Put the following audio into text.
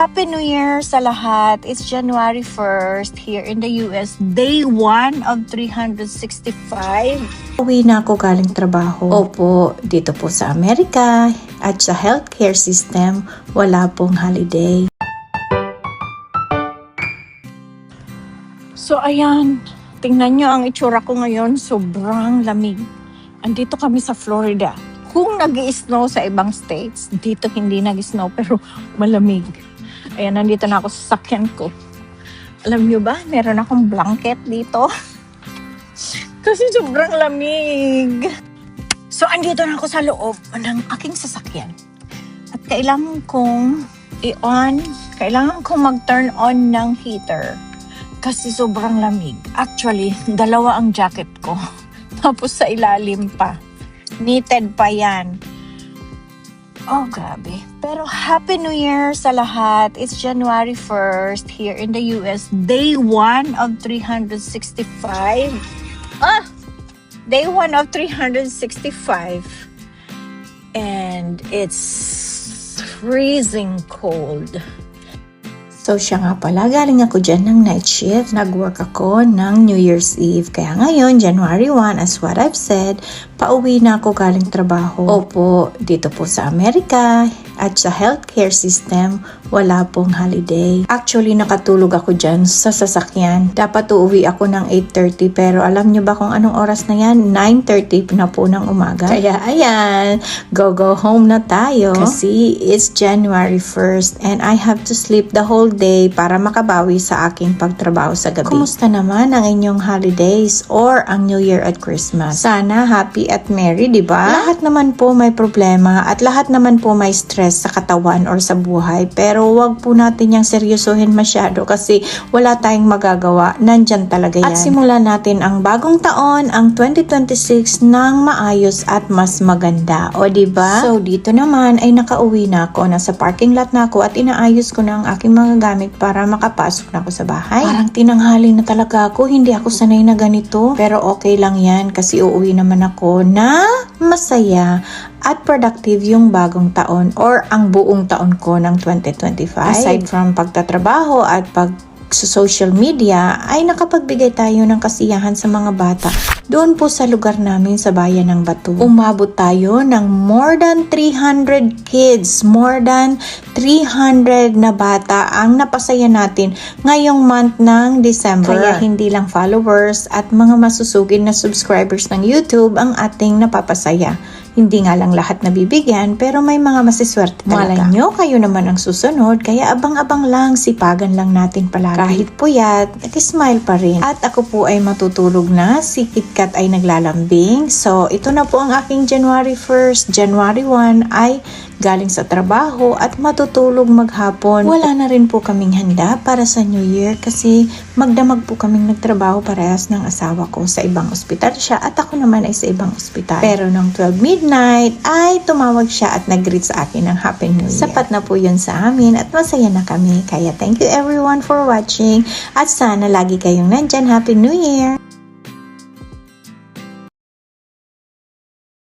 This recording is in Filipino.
Happy New Year sa lahat. It's January 1st here in the US. Day 1 of 365. Uwi na ako galing trabaho. Opo, dito po sa Amerika at sa healthcare system, wala pong holiday. So ayan, tingnan nyo ang itsura ko ngayon. Sobrang lamig. Andito kami sa Florida. Kung nag-i-snow sa ibang states, dito hindi nag-i-snow pero malamig. Ayan, nandito na ako sa sakyan ko. Alam nyo ba, meron akong blanket dito. Kasi sobrang lamig. So, andito na ako sa loob ng aking sasakyan. At kailangan kong kailangan kong mag-turn on ng heater. Kasi sobrang lamig. Actually, dalawa ang jacket ko. Tapos sa ilalim pa. Knitted pa yan. Oh, grabe. Pero Happy New Year sa lahat. It's January 1st here in the US. Day 1 of 365. Day 1 of 365. And it's freezing cold. So siya nga pala, galing ako dyan ng night shift. Nag-work ako ng New Year's Eve. Kaya ngayon, January 1, as what I've said, pauwi na ako galing trabaho. Opo, dito po sa Amerika at sa healthcare system, wala pong holiday. Actually, nakatulog ako dyan sa sasakyan. Dapat uuwi ako ng 8:30 pero alam nyo ba kung anong oras na yan? 9:30 na po ng umaga. Kaya ayan, go home na tayo. Kasi it's January 1st and I have to sleep the whole day para makabawi sa aking pagtrabaho sa gabi. Kumusta naman ang inyong holidays or ang New Year at Christmas? Sana happy at merry, di ba? Lahat naman po may problema at lahat naman po may stress sa katawan or sa buhay. Pero wag po natin yung seryosohin masyado kasi wala tayong magagawa. Nandyan talaga yan. At simulan natin ang bagong taon, ang 2026 ng maayos at mas maganda. O di ba? So dito naman ay nakauwi na ako. Nasa parking lot na ako at inaayos ko na ang aking mga gamit para makapasok na ako sa bahay. Parang tinanghali na talaga ako. Hindi ako sanay na ganito. Pero okay lang yan kasi uuwi naman ako na masaya at productive yung bagong taon or ang buong taon ko ng 2025. Aside from pagtatrabaho at sa social media, ay nakapagbigay tayo ng kasiyahan sa mga bata. Doon po sa lugar namin sa bayan ng Batu. Umabot tayo ng more than 300 kids, more than 300 na bata ang napasaya natin ngayong month ng December. Kaya hindi lang followers at mga masusugid na subscribers ng YouTube ang ating napapasaya. Hindi nga lang lahat nabibigyan pero may mga masiswerte talaga. Malay nyo, kayo naman ang susunod kaya abang-abang lang, sipagan lang natin palagi. Kahit puyat, nag-smile pa rin. At ako po ay matutulog na, si KitKat ay naglalambing. So ito na po ang aking January 1st. January 1 ay galing sa trabaho at matutulog maghapon. Wala na rin po kaming handa para sa New Year kasi magdamag po kaming nagtrabaho parehas ng asawa ko. Sa ibang ospital siya at ako naman ay sa ibang ospital. Pero nung 12 midnight ay tumawag siya at nag-greet sa akin ng Happy New Year. Sapat na po yun sa amin at masaya na kami. Kaya thank you everyone for watching at sana lagi kayong nandyan. Happy New Year!